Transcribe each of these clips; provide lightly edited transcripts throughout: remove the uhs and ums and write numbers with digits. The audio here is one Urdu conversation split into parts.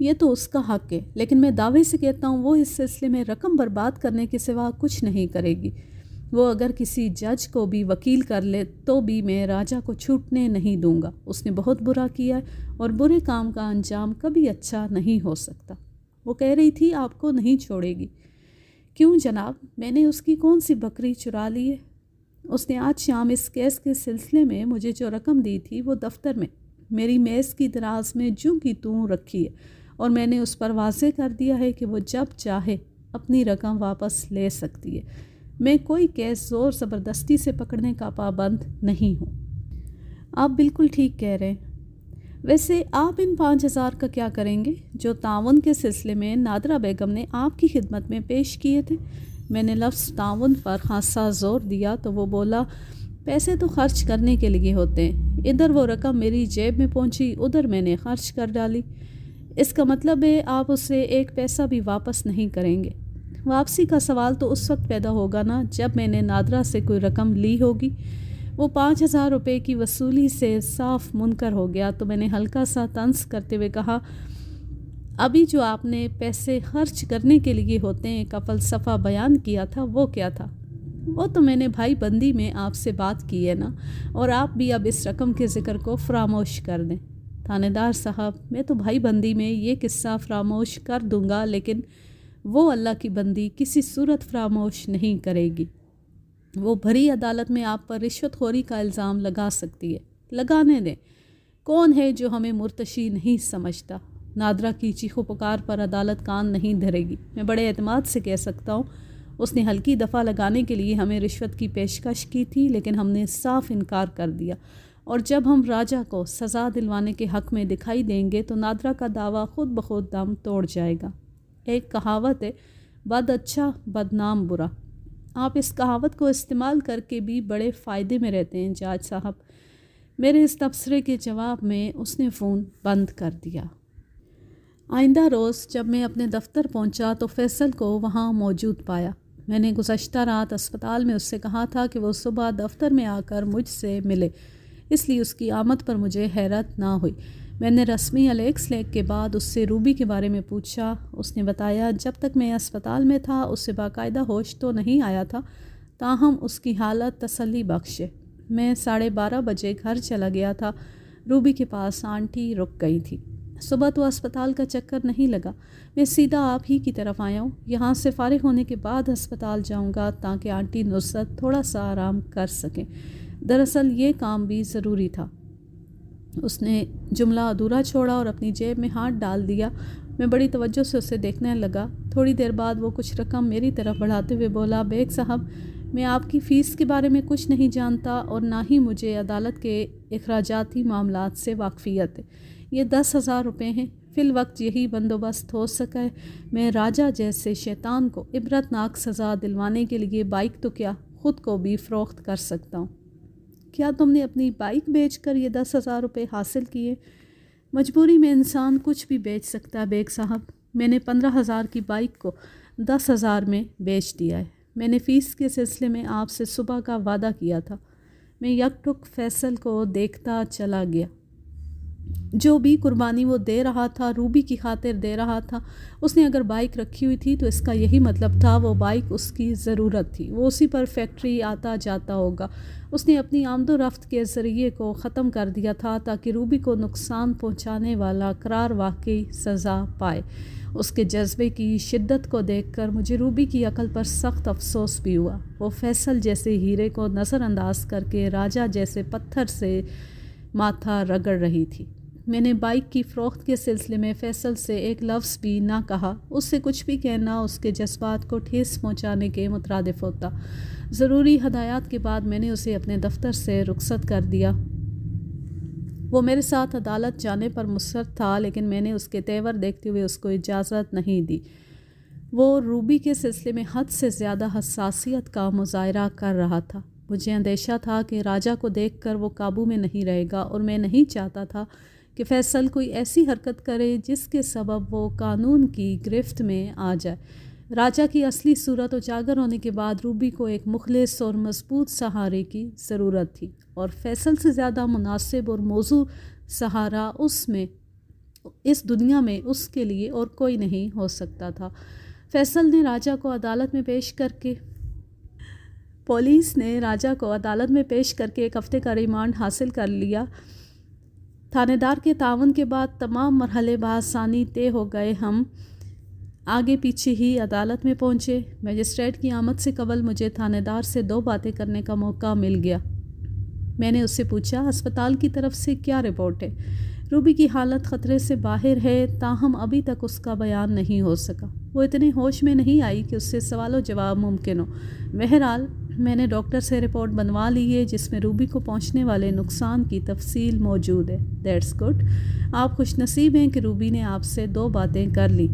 یہ تو اس کا حق ہے، لیکن میں دعوے سے کہتا ہوں وہ اس سلسلے میں رقم برباد کرنے کے سوا کچھ نہیں کرے گی۔ وہ اگر کسی جج کو بھی وکیل کر لے تو بھی میں راجہ کو چھوٹنے نہیں دوں گا۔ اس نے بہت برا کیا ہے اور برے کام کا انجام کبھی اچھا نہیں ہو سکتا۔ وہ کہہ رہی تھی آپ کو نہیں چھوڑے گی۔ کیوں جناب، میں نے اس کی کون سی بکری چرا لی ہے؟ اس نے آج شام اس کیس کے سلسلے میں مجھے جو رقم دی تھی وہ دفتر میں میری میز کی دراز میں جوں کی توں رکھی ہے، اور میں نے اس پر واضح کر دیا ہے کہ وہ جب چاہے اپنی رقم واپس لے سکتی ہے۔ میں کوئی کیس زور زبردستی سے پکڑنے کا پابند نہیں ہوں۔ آپ بالکل ٹھیک کہہ رہے ہیں۔ ویسے آپ ان 5,000 کا کیا کریں گے جو تعاون کے سلسلے میں نادرہ بیگم نے آپ کی خدمت میں پیش کیے تھے؟ میں نے لفظ تعاون پر خاصا زور دیا تو وہ بولا، پیسے تو خرچ کرنے کے لیے ہوتے ہیں۔ ادھر وہ رقم میری جیب میں پہنچی، ادھر میں نے خرچ کر ڈالی۔ اس کا مطلب ہے آپ اسے ایک پیسہ بھی واپس نہیں کریں گے۔ واپسی کا سوال تو اس وقت پیدا ہوگا نا جب میں نے نادرہ سے کوئی رقم لی ہوگی۔ وہ 5,000 روپے کی وصولی سے صاف منکر ہو گیا تو میں نے ہلکا سا طنز کرتے ہوئے کہا، ابھی جو آپ نے پیسے خرچ کرنے کے لیے ہوتے ہیں کا فلسفہ بیان کیا تھا وہ کیا تھا؟ وہ تو میں نے بھائی بندی میں آپ سے بات کی ہے نا، اور آپ بھی اب اس رقم کے ذکر کو فراموش کر دیں۔ تھانے دار صاحب، میں تو بھائی بندی میں یہ قصہ فراموش کر دوں گا، لیکن وہ اللہ کی بندی کسی صورت فراموش نہیں کرے گی۔ وہ بھری عدالت میں آپ پر رشوت خوری کا الزام لگا سکتی ہے۔ لگانے دیں، کون ہے جو ہمیں مرتشی نہیں سمجھتا؟ نادرہ کی چیخو پکار پر عدالت کان نہیں دھرے گی۔ میں بڑے اعتماد سے کہہ سکتا ہوں اس نے ہلکی دفعہ لگانے کے لیے ہمیں رشوت کی پیشکش کی تھی، لیکن ہم نے صاف انکار کر دیا، اور جب ہم راجہ کو سزا دلوانے کے حق میں دکھائی دیں گے تو نادرہ کا دعویٰ خود بخود دم توڑ جائے گا۔ ایک کہاوت ہے، بد اچھا بدنام برا۔ آپ اس کہاوت کو استعمال کر کے بھی بڑے فائدے میں رہتے ہیں جاج صاحب۔ میرے اس تبصرے کے جواب میں اس نے فون بند کر دیا۔ آئندہ روز جب میں اپنے دفتر پہنچا تو فیصل کو وہاں موجود پایا۔ میں نے گزشتہ رات اسپتال میں اس سے کہا تھا کہ وہ صبح دفتر میں آ کر مجھ سے ملے، اس لیے اس کی آمد پر مجھے حیرت نہ ہوئی۔ میں نے رسمی الیکس لیک کے بعد اس سے روبی کے بارے میں پوچھا۔ اس نے بتایا جب تک میں اسپتال میں تھا اس سے باقاعدہ ہوش تو نہیں آیا تھا، تاہم اس کی حالت تسلی بخش ہے۔ میں 12:30 بجے گھر چلا گیا تھا۔ روبی کے پاس آنٹی رک گئی تھی۔ صبح تو اسپتال کا چکر نہیں لگا، میں سیدھا آپ ہی کی طرف آیا ہوں۔ یہاں سے فارغ ہونے کے بعد اسپتال جاؤں گا تاکہ آنٹی نصرت تھوڑا سا آرام کر سکیں۔ دراصل یہ کام بھی ضروری تھا۔ اس نے جملہ ادھورا چھوڑا اور اپنی جیب میں ہاتھ ڈال دیا۔ میں بڑی توجہ سے اسے دیکھنے لگا۔ تھوڑی دیر بعد وہ کچھ رقم میری طرف بڑھاتے ہوئے بولا، بیگ صاحب، میں آپ کی فیس کے بارے میں کچھ نہیں جانتا اور نہ ہی مجھے عدالت کے اخراجاتی معاملات سے واقفیت ہے۔ یہ 10,000 روپے ہیں، فی الوقت یہی بندوبست ہو سکا ہے۔ میں راجہ جیسے شیطان کو عبرتناک سزا دلوانے کے لیے بائک تو کیا خود کو بھی فروخت کر سکتا ہوں۔ کیا تم نے اپنی بائک بیچ کر یہ 10,000 روپے حاصل کیے؟ مجبوری میں انسان کچھ بھی بیچ سکتا ہے بیگ صاحب۔ میں نے 15,000 کی بائک کو 10,000 میں بیچ دیا ہے۔ میں نے فیس کے سلسلے میں آپ سے صبح کا وعدہ کیا تھا۔ میں یک ٹک فیصل کو دیکھتا چلا گیا۔ جو بھی قربانی وہ دے رہا تھا روبی کی خاطر دے رہا تھا۔ اس نے اگر بائک رکھی ہوئی تھی تو اس کا یہی مطلب تھا وہ بائک اس کی ضرورت تھی، وہ اسی پر فیکٹری آتا جاتا ہوگا۔ اس نے اپنی آمد و رفت کے ذریعے کو ختم کر دیا تھا تاکہ روبی کو نقصان پہنچانے والا قرار واقعی سزا پائے۔ اس کے جذبے کی شدت کو دیکھ کر مجھے روبی کی عقل پر سخت افسوس بھی ہوا۔ وہ فیصل جیسے ہیرے کو نظر انداز کر کے راجہ جیسے پتھر سے ماتھا رگڑ رہی تھی۔ میں نے بائک کی فروخت کے سلسلے میں فیصل سے ایک لفظ بھی نہ کہا۔ اس سے کچھ بھی کہنا اس کے جذبات کو ٹھیس پہنچانے کے مترادف ہوتا۔ ضروری ہدایات کے بعد میں نے اسے اپنے دفتر سے رخصت کر دیا۔ وہ میرے ساتھ عدالت جانے پر مصر تھا، لیکن میں نے اس کے تیور دیکھتے ہوئے اس کو اجازت نہیں دی۔ وہ روبی کے سلسلے میں حد سے زیادہ حساسیت کا مظاہرہ کر رہا تھا۔ مجھے اندیشہ تھا کہ راجہ کو دیکھ کر وہ قابو میں نہیں رہے گا، اور میں نہیں چاہتا تھا کہ فیصل کوئی ایسی حرکت کرے جس کے سبب وہ قانون کی گرفت میں آ جائے۔ راجہ کی اصلی صورت اجاگر ہونے کے بعد روبی کو ایک مخلص اور مضبوط سہارے کی ضرورت تھی، اور فیصل سے زیادہ مناسب اور موزوں سہارا اس میں اس دنیا میں اس کے لیے اور کوئی نہیں ہو سکتا تھا۔ فیصل نے راجہ کو عدالت میں پیش کر کے پولیس نے راجہ کو عدالت میں پیش کر کے 1 ہفتے کا ریمانڈ حاصل کر لیا۔ تھانے دار کے تعاون کے بعد تمام مرحلے بآسانی طے ہو گئے۔ ہم آگے پیچھے ہی عدالت میں پہنچے۔ مجسٹریٹ کی آمد سے قبل مجھے تھانے دار سے 2 باتیں کرنے کا موقع مل گیا۔ میں نے اس سے پوچھا، ہسپتال کی طرف سے کیا رپورٹ ہے؟ روبی کی حالت خطرے سے باہر ہے، تاہم ابھی تک اس کا بیان نہیں ہو سکا۔ وہ اتنے ہوش میں نہیں آئی کہ اس سے سوال و جواب ممکن ہو۔ بہرحال میں نے ڈاکٹر سے رپورٹ بنوا لی ہے، جس میں روبی کو پہنچنے والے نقصان کی تفصیل موجود ہے۔ That's good. آپ خوش نصیب ہیں کہ روبی نے آپ سے 2 باتیں کر لی۔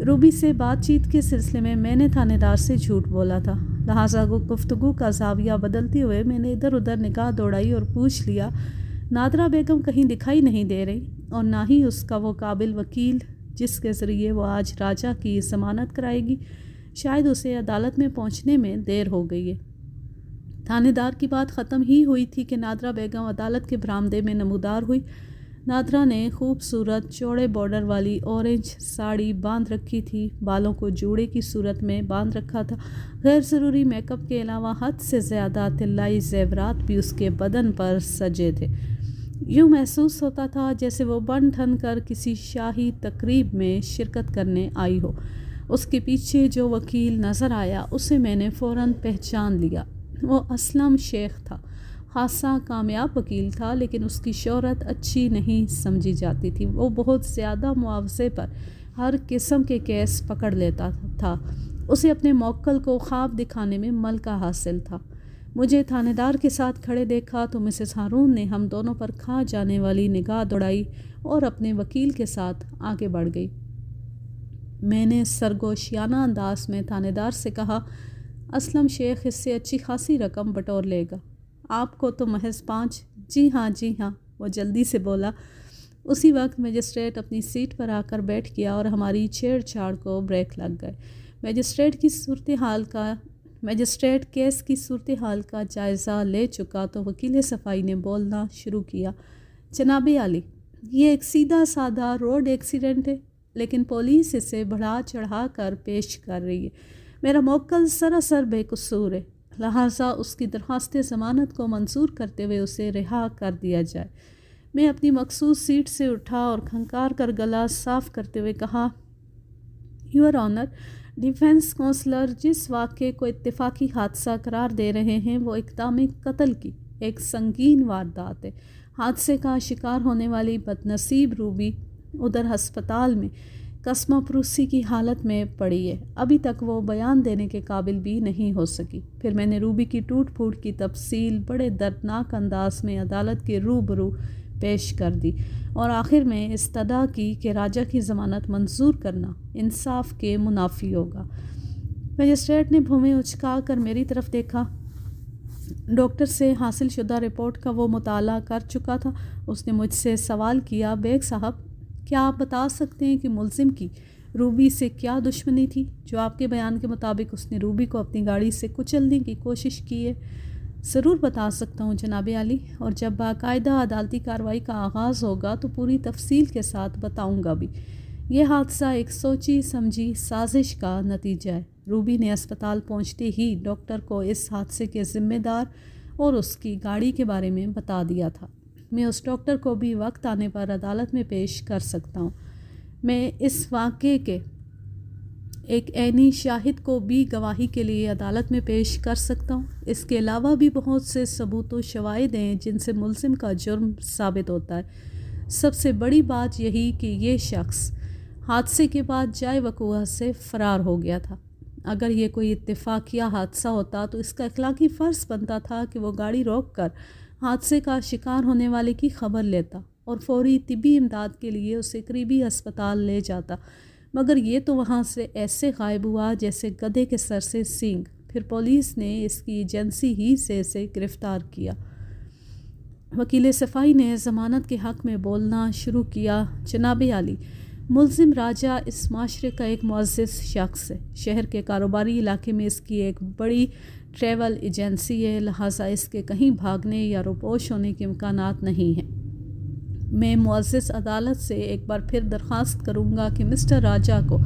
روبی سے بات چیت کے سلسلے میں نے تھانے دار سے جھوٹ بولا تھا، لہٰذا گفتگو کا زاویہ بدلتے ہوئے میں نے ادھر ادھر نگاہ دوڑائی اور پوچھ لیا، نادرہ بیگم کہیں دکھائی نہیں دے رہی، اور نہ ہی اس کا وہ قابل وکیل جس کے ذریعے وہ آج راجہ کی ضمانت کرائے گی؟ شاید اسے عدالت میں پہنچنے میں دیر ہو گئی ہے۔ تھانے دار کی بات ختم ہی ہوئی تھی کہ نادرہ بیگم عدالت کے برآمدے میں نمودار ہوئی۔ نادرہ نے خوبصورت چوڑے بارڈر والی اورنج ساڑی باندھ رکھی تھی، بالوں کو جوڑے کی صورت میں باندھ رکھا تھا۔ غیر ضروری میک اپ کے علاوہ حد سے زیادہ طلائی زیورات بھی اس کے بدن پر سجے تھے۔ یوں محسوس ہوتا تھا جیسے وہ بن ٹھن کر کسی شاہی تقریب میں شرکت کرنے آئی ہو۔ اس کے پیچھے جو وکیل نظر آیا اسے میں نے فوراً پہچان لیا۔ وہ اسلم شیخ تھا۔ خاصا کامیاب وکیل تھا، لیکن اس کی شہرت اچھی نہیں سمجھی جاتی تھی۔ وہ بہت زیادہ معاوضے پر ہر قسم کے کیس پکڑ لیتا تھا۔ اسے اپنے موکل کو خواب دکھانے میں ملکہ حاصل تھا۔ مجھے تھانے دار کے ساتھ کھڑے دیکھا تو مسز ہارون نے ہم دونوں پر کھا جانے والی نگاہ دوڑائی اور اپنے وکیل کے ساتھ آگے بڑھ گئی۔ میں نے سرگوشیانہ انداز میں تھانے دار سے کہا، اسلم شیخ اس سے اچھی خاصی رقم بٹور لے گا۔ آپ کو تو محض 5۔ جی ہاں، وہ جلدی سے بولا۔ اسی وقت مجسٹریٹ اپنی سیٹ پر آ کر بیٹھ گیا اور ہماری چھیڑ چھاڑ کو بریک لگ گئے۔ مجسٹریٹ کیس کی صورتحال کا جائزہ لے چکا تو وکیل صفائی نے بولنا شروع کیا، جناب عالی، یہ ایک سیدھا سادہ روڈ ایکسیڈنٹ ہے، لیکن پولیس اسے بڑھا چڑھا کر پیش کر رہی ہے۔ میرا موکل سراسر بے قصور ہے، لہٰذا اس کی درخواست ضمانت کو منظور کرتے ہوئے اسے رہا کر دیا جائے۔ میں اپنی مخصوص سیٹ سے اٹھا اور کھنکار کر گلا صاف کرتے ہوئے کہا، یور آنر، ڈیفنس کونسلر جس واقعے کو اتفاقی حادثہ قرار دے رہے ہیں وہ اقدام قتل کی ایک سنگین واردات ہے۔ حادثے کا شکار ہونے والی بدنصیب روبی ادھر ہسپتال میں قسمہ پروسی کی حالت میں پڑی ہے۔ ابھی تک وہ بیان دینے کے قابل بھی نہیں ہو سکی۔ پھر میں نے روبی کی ٹوٹ پھوٹ کی تفصیل بڑے دردناک انداز میں عدالت کے روبرو پیش کر دی اور آخر میں استدعا کی کہ راجہ کی ضمانت منظور کرنا انصاف کے منافی ہوگا۔ مجسٹریٹ نے بھویں اچکا کر میری طرف دیکھا۔ ڈاکٹر سے حاصل شدہ رپورٹ کا وہ مطالعہ کر چکا تھا۔ اس نے مجھ سے سوال کیا، بیگ صاحب، کیا آپ بتا سکتے ہیں کہ ملزم کی روبی سے کیا دشمنی تھی جو آپ کے بیان کے مطابق اس نے روبی کو اپنی گاڑی سے کچلنے کی کوشش کی ہے؟ ضرور بتا سکتا ہوں جناب عالی، اور جب باقاعدہ عدالتی کارروائی کا آغاز ہوگا تو پوری تفصیل کے ساتھ بتاؤں گا بھی۔ یہ حادثہ ایک سوچی سمجھی سازش کا نتیجہ ہے۔ روبی نے اسپتال پہنچتے ہی ڈاکٹر کو اس حادثے کے ذمہ دار اور اس کی گاڑی کے بارے میں بتا دیا تھا۔ میں اس ڈاکٹر کو بھی وقت آنے پر عدالت میں پیش کر سکتا ہوں۔ میں اس واقعے کے ایک عینی شاہد کو بھی گواہی کے لیے عدالت میں پیش کر سکتا ہوں۔ اس کے علاوہ بھی بہت سے ثبوت و شواہد ہیں جن سے ملزم کا جرم ثابت ہوتا ہے۔ سب سے بڑی بات یہی کہ یہ شخص حادثے کے بعد جائے وقوع سے فرار ہو گیا تھا۔ اگر یہ کوئی اتفاقیہ حادثہ ہوتا تو اس کا اخلاقی فرض بنتا تھا کہ وہ گاڑی روک کر حادثے کا شکار ہونے والے کی خبر لیتا اور فوری طبی امداد کے لیے اسے قریبی ہسپتال لے جاتا، مگر یہ تو وہاں سے ایسے غائب ہوا جیسے گدھے کے سر سے سینگ۔ پھر پولیس نے اس کی ایجنسی ہی سے اسے گرفتار کیا۔ وکیل صفائی نے ضمانت کے حق میں بولنا شروع کیا، جناب عالی، ملزم راجہ اس معاشرے کا ایک معزز شخص ہے۔ شہر کے کاروباری علاقے میں اس کی ایک بڑی ٹریول ایجنسی ہے، لہٰذا اس کے کہیں بھاگنے یا روپوش ہونے کے امکانات نہیں ہیں۔ میں معزز عدالت سے ایک بار پھر درخواست کروں گا کہ مسٹر راجہ کو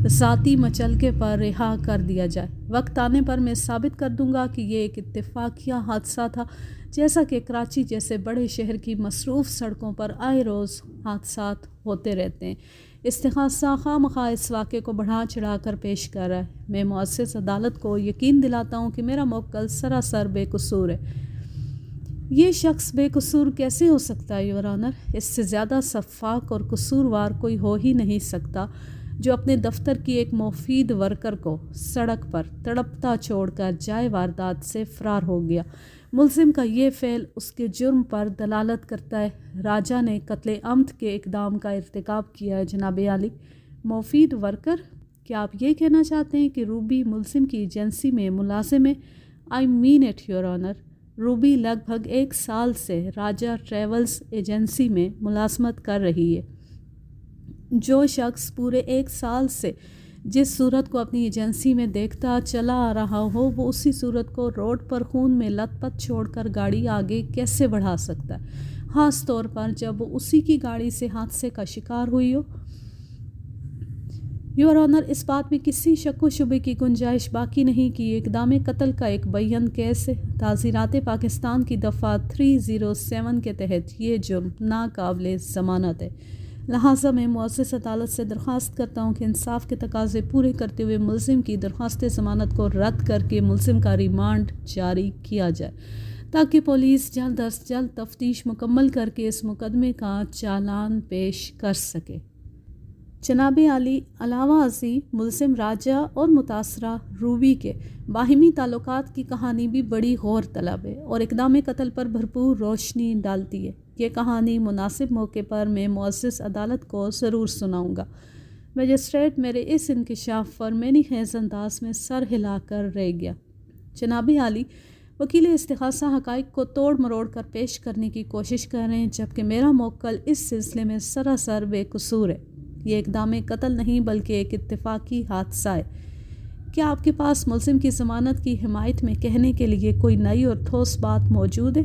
ذاتی مچلکے پر رہا کر دیا جائے۔ وقت آنے پر میں ثابت کر دوں گا کہ یہ ایک اتفاقیہ حادثہ تھا، جیسا کہ کراچی جیسے بڑے شہر کی مصروف سڑکوں پر آئے روز حادثات ہوتے رہتے ہیں۔ استغاثہ خواہ مخواہ اس واقعے کو بڑھا چڑھا کر پیش کر رہا ہے۔ میں معزز عدالت کو یقین دلاتا ہوں کہ میرا موکل سراسر بے قصور ہے۔ یہ شخص بے قصور کیسے ہو سکتا ہے یور آنر؟ اس سے زیادہ شفاف اور قصوروار کوئی ہو ہی نہیں سکتا، جو اپنے دفتر کی ایک مفید ورکر کو سڑک پر تڑپتا چھوڑ کر جائے واردات سے فرار ہو گیا۔ ملزم کا یہ فعل اس کے جرم پر دلالت کرتا ہے۔ راجہ نے قتل عمد کے اقدام کا ارتکاب کیا ہے جناب عالی۔ مفید ورکر؟ کیا آپ یہ کہنا چاہتے ہیں کہ روبی ملزم کی ایجنسی میں ملازم ہے؟ I mean it your honour. روبی لگ بھگ 1 سال سے راجہ ٹریولز ایجنسی میں ملازمت کر رہی ہے۔ جو شخص پورے 1 سال سے جس صورت کو اپنی ایجنسی میں دیکھتا چلا آ رہا ہو، وہ اسی صورت کو روڈ پر خون میں لت پت چھوڑ کر گاڑی آگے کیسے بڑھا سکتا ہے، خاص طور پر جب وہ اسی کی گاڑی سے حادثے کا شکار ہوئی ہو؟ یور آنر، اس بات میں کسی شک و شبے کی گنجائش باقی نہیں کہ یہ اقدام قتل کا ایک بیان کیس ہے۔ تعزیرات پاکستان کی دفعہ 307 کے تحت یہ جرم ناقابل ضمانت ہے۔ لہٰذا میں معزز عدالت سے درخواست کرتا ہوں کہ انصاف کے تقاضے پورے کرتے ہوئے ملزم کی درخواست ضمانت کو رد کر کے ملزم کا ریمانڈ جاری کیا جائے، تاکہ پولیس جلد از جلد تفتیش مکمل کر کے اس مقدمے کا چالان پیش کر سکے۔ جناب عالی، علاوہ ازیں ملزم راجہ اور متاثرہ روبی کے باہمی تعلقات کی کہانی بھی بڑی غور طلب ہے اور اقدام قتل پر بھرپور روشنی ڈالتی ہے۔ یہ کہانی مناسب موقع پر میں معزز عدالت کو ضرور سناؤں گا۔ مجسٹریٹ میرے اس انکشاف پر منی خیز انداز میں سر ہلا کر رہ گیا۔ جناب عالی، وکیل استغاثہ حقائق کو توڑ مروڑ کر پیش کرنے کی کوشش کر رہے ہیں، جبکہ میرا موکل اس سلسلے میں سراسر بے قصور ہے۔ یہ اقدام قتل نہیں بلکہ ایک اتفاقی حادثہ ہے۔ کیا آپ کے پاس ملزم کی ضمانت کی حمایت میں کہنے کے لیے کوئی نئی اور ٹھوس بات موجود ہے،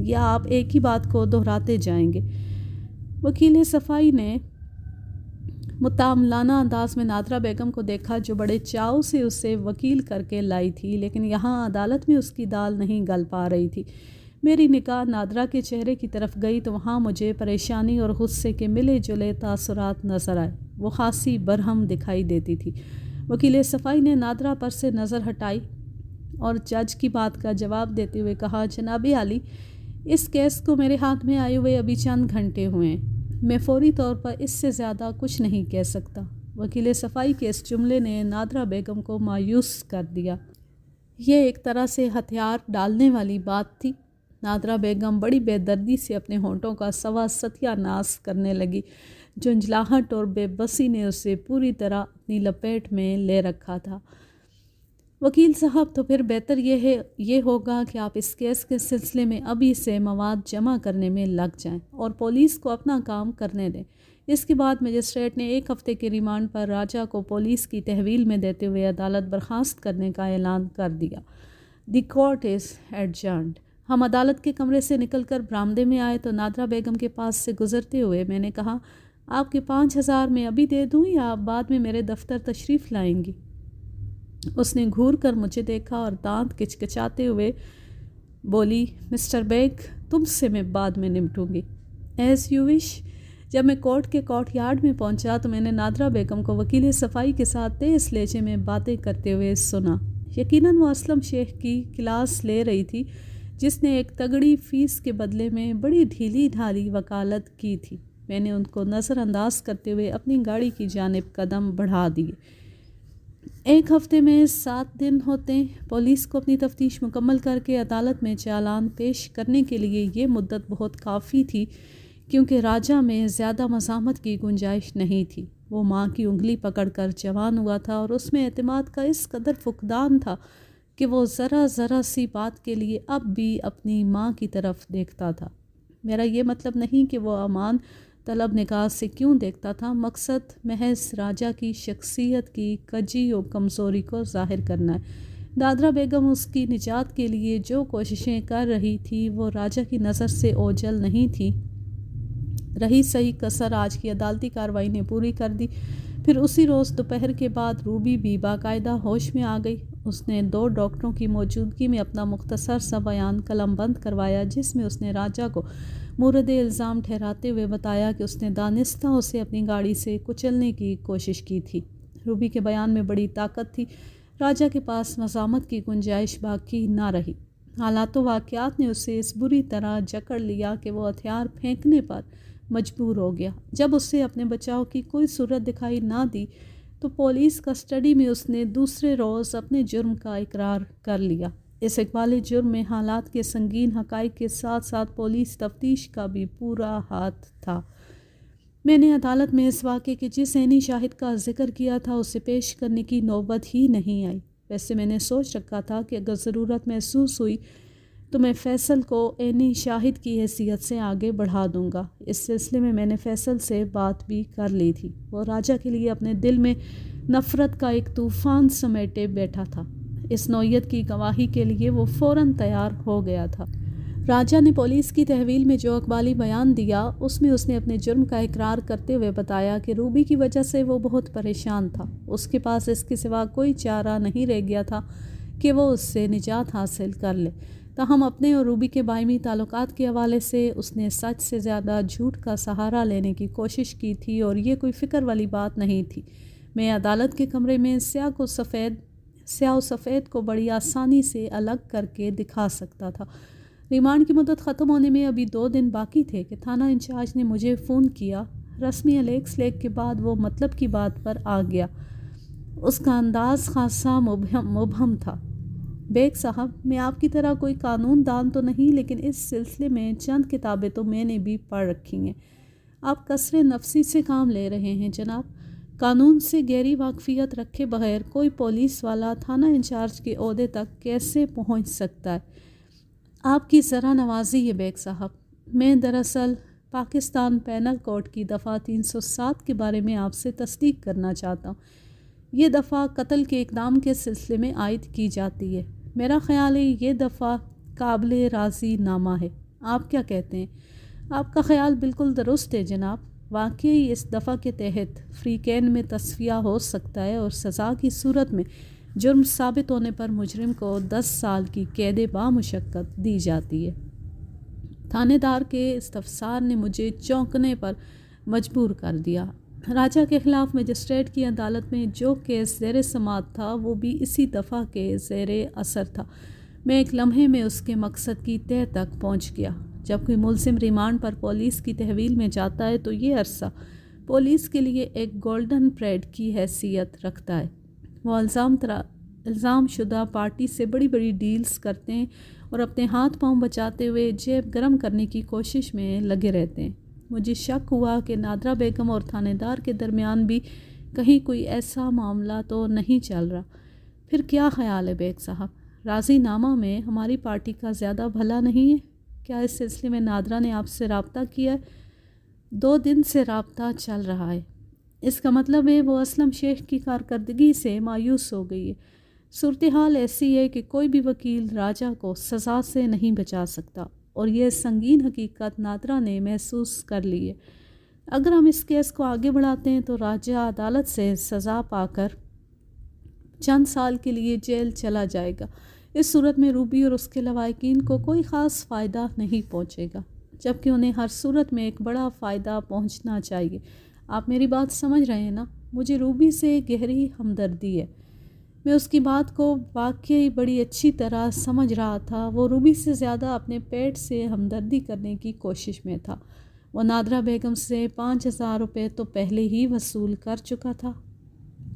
یا آپ ایک ہی بات کو دہراتے جائیں گے؟ وکیل صفائی نے متعاملانہ انداز میں نادرہ بیگم کو دیکھا، جو بڑے چاؤ سے اسے وکیل کر کے لائی تھی، لیکن یہاں عدالت میں اس کی دال نہیں گل پا رہی تھی۔ میری نگاہ نادرہ کے چہرے کی طرف گئی تو وہاں مجھے پریشانی اور غصے کے ملے جلے تاثرات نظر آئے۔ وہ خاصی برہم دکھائی دیتی تھی۔ وکیل صفائی نے نادرہ پر سے نظر ہٹائی اور جج کی بات کا جواب دیتے ہوئے کہا، جناب عالی، اس کیس کو میرے ہاتھ میں آئے ہوئے ابھی چند گھنٹے ہوئے ہیں۔ میں فوری طور پر اس سے زیادہ کچھ نہیں کہہ سکتا۔ وکیل صفائی کے اس جملے نے نادرہ بیگم کو مایوس کر دیا۔ یہ ایک طرح سے ہتھیار ڈالنے والی بات تھی۔ نادرہ بیگم بڑی بے دردی سے اپنے ہونٹوں کا سوا ستیہ ناز کرنے لگی۔ جھنجھلاہٹ اور بے بسی نے اسے پوری طرح اپنی لپیٹ میں لے رکھا تھا۔ وکیل صاحب، تو پھر بہتر یہ ہوگا کہ آپ اس کیس کے سلسلے میں ابھی سے مواد جمع کرنے میں لگ جائیں اور پولیس کو اپنا کام کرنے دیں۔ اس کے بعد مجسٹریٹ نے 1 ہفتے کے ریمانڈ پر راجہ کو پولیس کی تحویل میں دیتے ہوئے عدالت برخاست کرنے کا اعلان کر دیا۔ The court is adjourned. ہم عدالت کے کمرے سے نکل کر برآمدے میں آئے تو نادرہ بیگم کے پاس سے گزرتے ہوئے میں نے کہا، آپ کے 5,000 میں ابھی دے دوں یا آپ بعد میں میرے دفتر تشریف لائیں گی؟ اس نے گھور کر مجھے دیکھا اور دانت کچکچاتے ہوئے بولی، مسٹر بیگ، تم سے میں بعد میں نمٹوں گی۔ As you wish. جب میں کورٹ کے کورٹ یارڈ میں پہنچا تو میں نے نادرہ بیگم کو وکیل صفائی کے ساتھ تیز لہجے میں باتیں کرتے ہوئے سنا۔ یقیناً وہ اسلم شیخ کی کلاس لے رہی تھی، جس نے ایک تگڑی فیس کے بدلے میں بڑی ڈھیلی ڈھالی وکالت کی تھی۔ میں نے ان کو نظر انداز کرتے ہوئے اپنی گاڑی کی جانب قدم بڑھا دیے۔ 1 ہفتے میں 7 دن ہوتے ہیں۔ پولیس کو اپنی تفتیش مکمل کر کے عدالت میں چالان پیش کرنے کے لیے یہ مدت بہت کافی تھی، کیونکہ راجہ میں زیادہ مزاحمت کی گنجائش نہیں تھی۔ وہ ماں کی انگلی پکڑ کر جوان ہوا تھا اور اس میں اعتماد کا اس قدر فقدان تھا کہ وہ ذرا سی بات کے لیے اب بھی اپنی ماں کی طرف دیکھتا تھا۔ میرا یہ مطلب نہیں کہ وہ امان طلب نگاہ سے کیوں دیکھتا تھا، مقصد محض راجہ کی شخصیت کی کجی و کمزوری کو ظاہر کرنا ہے۔ نادرہ بیگم اس کی نجات کے لیے جو کوششیں کر رہی تھی وہ راجہ کی نظر سے اوجھل نہیں تھی۔ رہی صحیح کسر آج کی عدالتی کارروائی نے پوری کر دی۔ پھر اسی روز دوپہر کے بعد روبی بھی باقاعدہ ہوش میں آ گئی۔ اس نے 2 ڈاکٹروں کی موجودگی میں اپنا مختصر سا بیان قلم بند کروایا، جس میں اس نے راجہ کو مورد الزام ٹھہراتے ہوئے بتایا کہ اس نے دانستہ اسے اپنی گاڑی سے کچلنے کی کوشش کی تھی۔ روبی کے بیان میں بڑی طاقت تھی۔ راجہ کے پاس مزاحمت کی گنجائش باقی نہ رہی۔ حالات و واقعات نے اسے اس بری طرح جکڑ لیا کہ وہ ہتھیار پھینکنے پر مجبور ہو گیا۔ جب اسے اپنے بچاؤ کی کوئی صورت دکھائی نہ دی تو پولیس کسٹڈی میں اس نے دوسرے روز اپنے جرم کا اقرار کر لیا۔ اس اقبال جرم میں حالات کے سنگین حقائق کے ساتھ ساتھ پولیس تفتیش کا بھی پورا ہاتھ تھا۔ میں نے عدالت میں اس واقعے کے جس عینی شاہد کا ذکر کیا تھا اسے پیش کرنے کی نوبت ہی نہیں آئی۔ ویسے میں نے سوچ رکھا تھا کہ اگر ضرورت محسوس ہوئی تو میں فیصل کو عینی شاہد کی حیثیت سے آگے بڑھا دوں گا۔ اس سلسلے میں میں نے فیصل سے بات بھی کر لی تھی۔ وہ راجہ کے لیے اپنے دل میں نفرت کا ایک طوفان سمیٹے بیٹھا تھا۔ اس نوعیت کی گواہی کے لیے وہ فوراً تیار ہو گیا تھا۔ راجہ نے پولیس کی تحویل میں جو اقبالی بیان دیا اس میں اس نے اپنے جرم کا اقرار کرتے ہوئے بتایا کہ روبی کی وجہ سے وہ بہت پریشان تھا۔ اس کے پاس اس کے سوا کوئی چارہ نہیں رہ گیا تھا کہ وہ اس سے نجات حاصل کر لے۔ تاہم اپنے اور روبی کے باہمی تعلقات کے حوالے سے اس نے سچ سے زیادہ جھوٹ کا سہارا لینے کی کوشش کی تھی، اور یہ کوئی فکر والی بات نہیں تھی۔ میں عدالت کے کمرے میں سیاہ و سفید کو بڑی آسانی سے الگ کر کے دکھا سکتا تھا۔ ریمانڈ کی مدت ختم ہونے میں ابھی 2 دن باقی تھے کہ تھانہ انچارج نے مجھے فون کیا۔ رسمی الیکس لیک کے بعد وہ مطلب کی بات پر آ گیا۔ اس کا انداز خاصا مبہم تھا۔ بیگ صاحب، میں آپ کی طرح کوئی قانون دان تو نہیں، لیکن اس سلسلے میں چند کتابیں تو میں نے بھی پڑھ رکھی ہیں۔ آپ کثر نفسی سے کام لے رہے ہیں جناب۔ قانون سے گہری واقفیت رکھے بغیر کوئی پولیس والا تھانہ انچارج کے عہدے تک کیسے پہنچ سکتا ہے؟ آپ کی ذرا نوازی ہے بیگ صاحب۔ میں دراصل پاکستان پینل کوڈ کی دفعہ 307 کے بارے میں آپ سے تصدیق کرنا چاہتا ہوں۔ یہ دفعہ قتل کے اقدام کے سلسلے میں عائد کی جاتی ہے۔ میرا خیال ہے یہ دفعہ قابل راضی نامہ ہے۔ آپ کیا کہتے ہیں؟ آپ کا خیال بالکل درست ہے جناب۔ واقعی اس دفعہ کے تحت فریقین میں تصفیہ ہو سکتا ہے اور سزا کی صورت میں جرم ثابت ہونے پر مجرم کو 10 سال کی قید بامشقت دی جاتی ہے۔ تھانے دار کے استفسار نے مجھے چونکنے پر مجبور کر دیا۔ راجہ کے خلاف مجسٹریٹ کی عدالت میں جو کیس زیر سماعت تھا وہ بھی اسی دفعہ کے زیر اثر تھا۔ میں ایک لمحے میں اس کے مقصد کی تہہ تک پہنچ گیا۔ جب کوئی ملزم ریمانڈ پر پولیس کی تحویل میں جاتا ہے تو یہ عرصہ پولیس کے لیے ایک گولڈن پیریڈ کی حیثیت رکھتا ہے۔ وہ الزام شدہ پارٹی سے بڑی بڑی ڈیلز کرتے ہیں اور اپنے ہاتھ پاؤں بچاتے ہوئے جیب گرم کرنے کی کوشش میں لگے رہتے ہیں۔ مجھے شک ہوا کہ نادرہ بیگم اور تھانے دار کے درمیان بھی کہیں کوئی ایسا معاملہ تو نہیں چل رہا۔ پھر کیا خیال ہے بیگ صاحب؟ راضی نامہ میں ہماری پارٹی کا زیادہ بھلا نہیں ہے؟ کیا اس سلسلے میں نادرہ نے آپ سے رابطہ کیا ہے؟ 2 دن سے رابطہ چل رہا ہے۔ اس کا مطلب ہے وہ اسلم شیخ کی کارکردگی سے مایوس ہو گئی ہے۔ صورتحال ایسی ہے کہ کوئی بھی وکیل راجہ کو سزا سے نہیں بچا سکتا، اور یہ سنگین حقیقت نادرہ نے محسوس کر لی ہے۔ اگر ہم اس کیس کو آگے بڑھاتے ہیں تو راجہ عدالت سے سزا پا کر چند سال کے لیے جیل چلا جائے گا۔ اس صورت میں روبی اور اس کے لواحقین کو کوئی خاص فائدہ نہیں پہنچے گا، جبکہ انہیں ہر صورت میں ایک بڑا فائدہ پہنچنا چاہیے۔ آپ میری بات سمجھ رہے ہیں نا؟ مجھے روبی سے گہری ہمدردی ہے۔ میں اس کی بات کو واقعی بڑی اچھی طرح سمجھ رہا تھا۔ وہ روبی سے زیادہ اپنے پیٹ سے ہمدردی کرنے کی کوشش میں تھا۔ وہ نادرہ بیگم سے 5000 روپے تو پہلے ہی وصول کر چکا تھا۔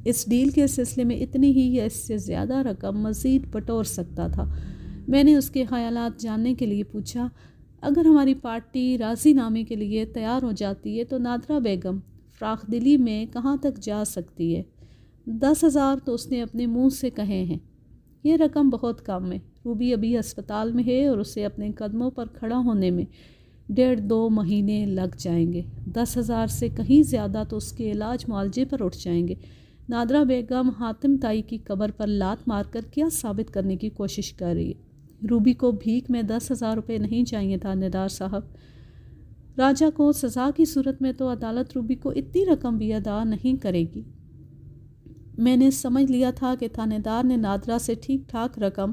اس ڈیل کے سلسلے میں اتنی ہی یا اس سے زیادہ رقم مزید بٹور سکتا تھا۔ میں نے اس کے خیالات جاننے کے لیے پوچھا، اگر ہماری پارٹی راضی نامے کے لیے تیار ہو جاتی ہے تو نادرہ بیگم فراخ دلی میں کہاں تک جا سکتی ہے؟ 10,000 تو اس نے اپنے منہ سے کہے ہیں۔ یہ رقم بہت کم ہے۔ روبی ابھی ہسپتال میں ہے اور اسے اپنے قدموں پر کھڑا ہونے میں 1.5-2 مہینے لگ جائیں گے۔ 10,000 سے کہیں زیادہ تو اس کے علاج معالجے پر اٹھ جائیں گے۔ نادرہ بیگم حاتم تائی کی قبر پر لات مار کر کیا ثابت کرنے کی کوشش کر رہی ہے؟ روبی کو بھیک میں 10,000 روپے نہیں چاہیے تھا نثار صاحب۔ راجہ کو سزا کی صورت میں تو عدالت روبی کو اتنی رقم بھی ادا نہیں کرے گی۔ میں نے سمجھ لیا تھا کہ تھانے دار نے نادرا سے ٹھیک ٹھاک رقم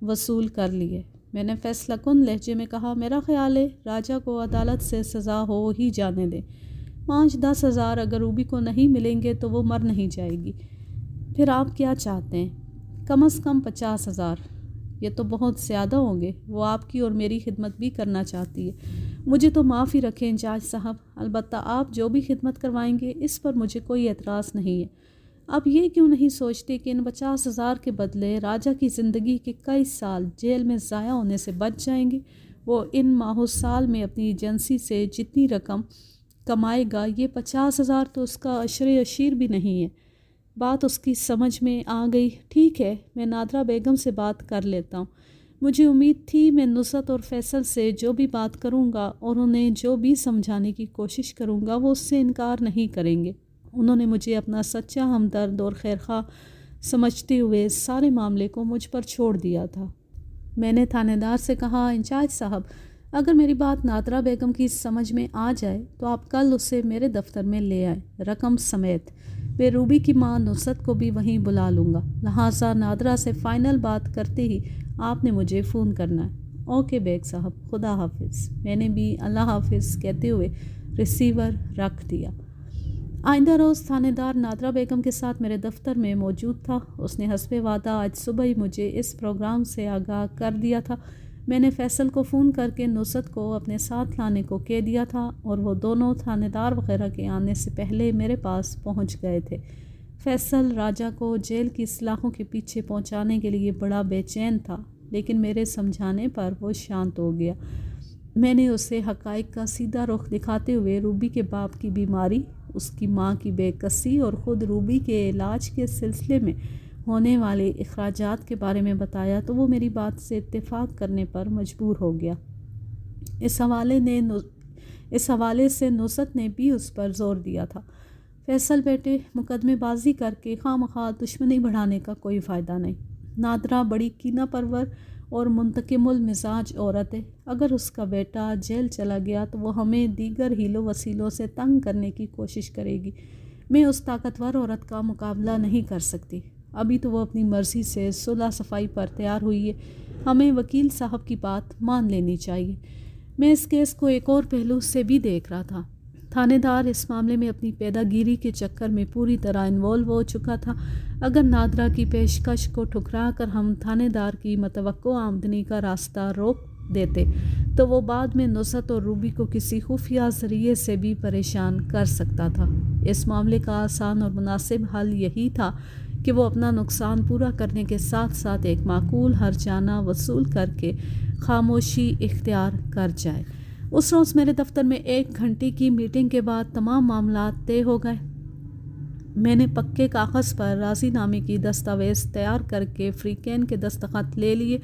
وصول کر لی ہے۔ میں نے فیصلہ کن لہجے میں کہا، میرا خیال ہے راجہ کو عدالت سے سزا ہو ہی جانے دیں۔ 5-10 ہزار اگر روبی کو نہیں ملیں گے تو وہ مر نہیں جائے گی۔ پھر آپ کیا چاہتے ہیں؟ کم از کم 50 ہزار۔ یہ تو بہت زیادہ ہوں گے۔ وہ آپ کی اور میری خدمت بھی کرنا چاہتی ہے۔ مجھے تو معاف ہی رکھیں جاج صاحب، البتہ آپ جو بھی خدمت کروائیں گے اس پر مجھے کوئی اعتراض نہیں ہے۔ آپ یہ کیوں نہیں سوچتے کہ ان 50 ہزار کے بدلے راجہ کی زندگی کے کئی سال جیل میں ضائع ہونے سے بچ جائیں گے؟ وہ ان ماہ و سال میں اپنی ایجنسی سے جتنی رقم کمائے گا، یہ 50 ہزار تو اس کا عشر عشیر بھی نہیں ہے۔ بات اس کی سمجھ میں آ گئی۔ ٹھیک ہے، میں نادرا بیگم سے بات کر لیتا ہوں۔ مجھے امید تھی میں نصرت اور فیصل سے جو بھی بات کروں گا اور انہیں جو بھی سمجھانے کی کوشش کروں گا وہ اس سے انکار نہیں کریں گے۔ انہوں نے مجھے اپنا سچا ہمدرد اور خیرخواہ سمجھتے ہوئے سارے معاملے کو مجھ پر چھوڑ دیا تھا۔ میں نے تھانے دار سے کہا، انچارج صاحب، اگر میری بات نادرا بیگم کی سمجھ میں آ جائے تو آپ کل اسے میرے دفتر میں لے آئیں، رقم سمیت۔ میں روبی کی ماں نصرت کو بھی وہیں بلا لوں گا، لہٰذا نادرا سے فائنل بات کرتے ہی آپ نے مجھے فون کرنا ہے۔ اوکے بیگ صاحب، خدا حافظ۔ میں نے بھی اللہ حافظ کہتے ہوئے ریسیور رکھ دیا۔ آئندہ روز تھانے دار نادرا بیگم کے ساتھ میرے دفتر میں موجود تھا۔ اس نے حسب وعدہ آج صبح ہی مجھے اس پروگرام سے آگاہ کر دیا تھا۔ میں نے فیصل کو فون کر کے نصرت کو اپنے ساتھ لانے کو کہہ دیا تھا اور وہ دونوں تھانے دار وغیرہ کے آنے سے پہلے میرے پاس پہنچ گئے تھے۔ فیصل راجہ کو جیل کی سلاخوں کے پیچھے پہنچانے کے لیے بڑا بے چین تھا، لیکن میرے سمجھانے پر وہ شانت ہو گیا۔ میں نے اسے حقائق کا سیدھا رخ دکھاتے ہوئے روبی کے باپ کی بیماری، اس کی ماں کی بے کسی اور خود روبی کے علاج کے سلسلے میں ہونے والے اخراجات کے بارے میں بتایا تو وہ میری بات سے اتفاق کرنے پر مجبور ہو گیا۔ اس حوالے سے نصرت نے بھی اس پر زور دیا تھا، فیصل بیٹے، مقدمے بازی کر کے خواہ مخواہ دشمنی بڑھانے کا کوئی فائدہ نہیں۔ نادرا بڑی کینہ پرور اور منتقم المزاج عورت ہے۔ اگر اس کا بیٹا جیل چلا گیا تو وہ ہمیں دیگر حیلوں وسیلوں سے تنگ کرنے کی کوشش کرے گی۔ میں اس طاقتور عورت کا مقابلہ نہیں کر سکتی۔ ابھی تو وہ اپنی مرضی سے صلح صفائی پر تیار ہوئی ہے۔ ہمیں وکیل صاحب کی بات مان لینی چاہیے۔ میں اس کیس کو ایک اور پہلو سے بھی دیکھ رہا تھا۔ تھانے دار اس معاملے میں اپنی پیدا گیری کے چکر میں پوری طرح انوالو ہو چکا تھا۔ اگر نادرا کی پیشکش کو ٹھکرا کر ہم تھانے دار کی متوقع آمدنی کا راستہ روک دیتے تو وہ بعد میں نصرت اور روبی کو کسی خفیہ ذریعے سے بھی پریشان کر سکتا تھا۔ اس معاملے کا آسان اور مناسب حل یہی تھا کہ وہ اپنا نقصان پورا کرنے کے ساتھ ساتھ ایک معقول ہرجانہ وصول کر کے خاموشی اختیار کر جائے۔ اس روز میرے دفتر میں 1 گھنٹے کی میٹنگ کے بعد تمام معاملات طے ہو گئے۔ میں نے پکے کاغذ پر راضی نامے کی دستاویز تیار کر کے فریقین کے دستخط لے لیے۔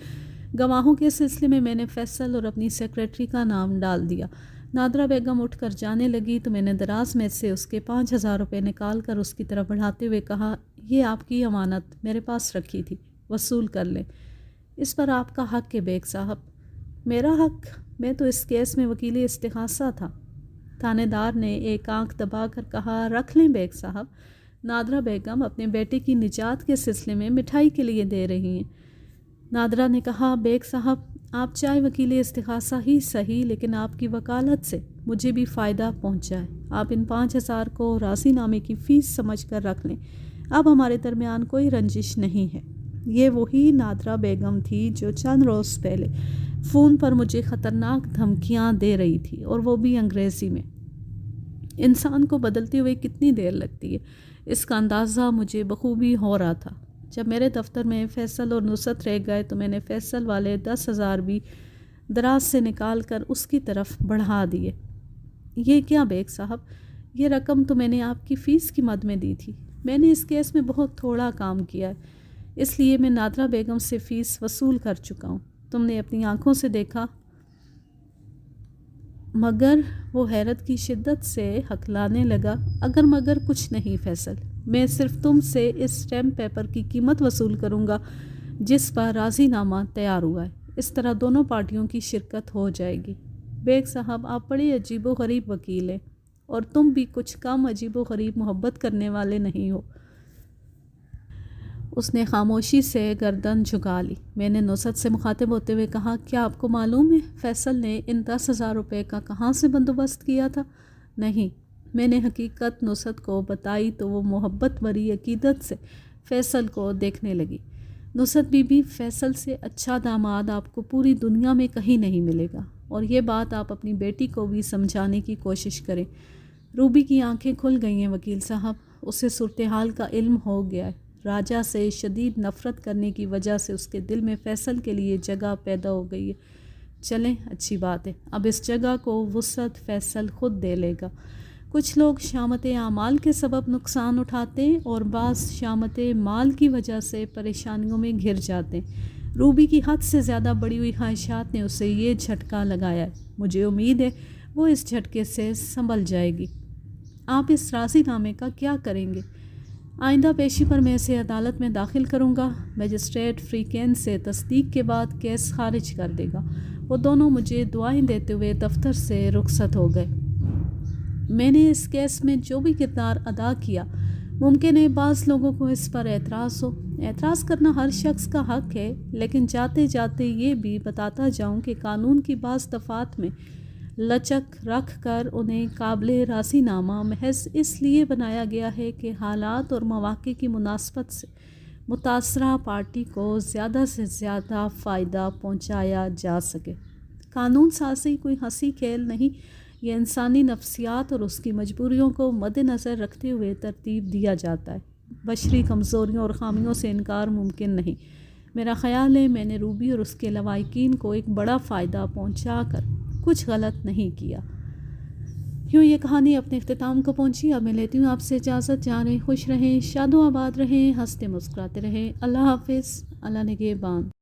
گواہوں کے سلسلے میں نے فیصل اور اپنی سیکریٹری کا نام ڈال دیا۔ نادرا بیگم اٹھ کر جانے لگی تو میں نے دراز میں سے اس کے 5,000 روپے نکال کر اس کی طرف بڑھاتے ہوئے کہا، یہ آپ کی امانت میرے پاس رکھی تھی، وصول کر لیں۔ اس پر آپ کا حق ہے بیگ صاحب۔ میرا حق؟ میں تو اس کیس میں وکیل استغاثہ تھا۔ تھانے دار نے ایک آنکھ دبا کر کہا، رکھ لیں بیگ صاحب، نادرا بیگم اپنے بیٹے کی نجات کے سلسلے میں مٹھائی کے لیے دے رہی ہیں۔ نادرا نے کہا، بیگ صاحب، آپ چاہے وکیل استغاثہ ہی صحیح، لیکن آپ کی وکالت سے مجھے بھی فائدہ پہنچا ہے۔ آپ ان 5,000 کو راضی نامے کی فیس سمجھ کر رکھ لیں۔ اب ہمارے درمیان کوئی رنجش نہیں ہے۔ یہ وہی نادرا بیگم تھی جو چند روز پہلے فون پر مجھے خطرناک دھمکیاں دے رہی تھی، اور وہ بھی انگریزی میں۔ انسان کو بدلتے ہوئے کتنی دیر لگتی ہے، اس کا اندازہ مجھے بخوبی ہو رہا تھا۔ جب میرے دفتر میں فیصل اور نصرت رہ گئے تو میں نے فیصل والے 10,000 بھی دراز سے نکال کر اس کی طرف بڑھا دیے۔ یہ کیا بیگ صاحب؟ یہ رقم تو میں نے آپ کی فیس کی مد میں دی تھی۔ میں نے اس کیس میں بہت تھوڑا کام کیا ہے، اس لیے میں نادرا بیگم سے فیس وصول کر چکا ہوں۔ تم نے اپنی آنکھوں سے دیکھا۔ مگر وہ حیرت کی شدت سے ہکلانے لگا۔ اگر مگر کچھ نہیں فیصل، میں صرف تم سے اس اسٹیمپ پیپر کی قیمت وصول کروں گا جس پر راضی نامہ تیار ہوا ہے۔ اس طرح دونوں پارٹیوں کی شرکت ہو جائے گی۔ بیگ صاحب آپ بڑے عجیب و غریب وکیل ہیں، اور تم بھی کچھ کم عجیب و غریب محبت کرنے والے نہیں ہو۔ اس نے خاموشی سے گردن جھکا لی۔ میں نے نصرت سے مخاطب ہوتے ہوئے کہا، کیا آپ کو معلوم ہے فیصل نے ان 10,000 روپے کا کہاں سے بندوبست کیا تھا؟ نہیں۔ میں نے حقیقت نصرت کو بتائی تو وہ محبت بھری عقیدت سے فیصل کو دیکھنے لگی۔ نصرت بی بی، فیصل سے اچھا داماد آپ کو پوری دنیا میں کہیں نہیں ملے گا، اور یہ بات آپ اپنی بیٹی کو بھی سمجھانے کی کوشش کریں۔ روبی کی آنکھیں کھل گئی ہیں وکیل صاحب، اسے صورتحال کا علم ہو گیا ہے۔ راجہ سے شدید نفرت کرنے کی وجہ سے اس کے دل میں فیصل کے لیے جگہ پیدا ہو گئی ہے۔ چلیں، اچھی بات ہے، اب اس جگہ کو وسعت فیصل خود دے لے گا۔ کچھ لوگ شامت اعمال کے سبب نقصان اٹھاتے ہیں اور بعض شامت مال کی وجہ سے پریشانیوں میں گھر جاتے ہیں۔ روبی کی حد سے زیادہ بڑی ہوئی خواہشات نے اسے یہ جھٹکا لگایا ہے۔ مجھے امید ہے وہ اس جھٹکے سے سنبھل جائے گی۔ آپ اس راضی نامے کا کیا کریں گے؟ آئندہ پیشی پر میں اسے عدالت میں داخل کروں گا۔ مجسٹریٹ فریقین سے تصدیق کے بعد کیس خارج کر دے گا۔ وہ دونوں مجھے دعائیں دیتے ہوئے دفتر سے رخصت ہو گئے۔ میں نے اس کیس میں جو بھی کردار ادا کیا، ممکن ہے بعض لوگوں کو اس پر اعتراض ہو۔ اعتراض کرنا ہر شخص کا حق ہے، لیکن جاتے جاتے یہ بھی بتاتا جاؤں کہ قانون کی بعض دفعات میں لچک رکھ کر انہیں قابل راضی نامہ محض اس لیے بنایا گیا ہے کہ حالات اور مواقع کی مناسبت سے متاثرہ پارٹی کو زیادہ سے زیادہ فائدہ پہنچایا جا سکے۔ قانون سازی کوئی ہنسی کھیل نہیں، یہ انسانی نفسیات اور اس کی مجبوریوں کو مد نظر رکھتے ہوئے ترتیب دیا جاتا ہے۔ بشری کمزوریوں اور خامیوں سے انکار ممکن نہیں۔ میرا خیال ہے میں نے روبی اور اس کے لواحقین کو ایک بڑا فائدہ پہنچا کر کچھ غلط نہیں کیا۔ یوں یہ کہانی اپنے اختتام کو پہنچی۔ اب میں لیتی ہوں آپ سے اجازت۔ جان رہیں، خوش رہیں، شاد و آباد رہیں، ہنستے مسکراتے رہیں۔ اللہ حافظ، اللہ نگہبان۔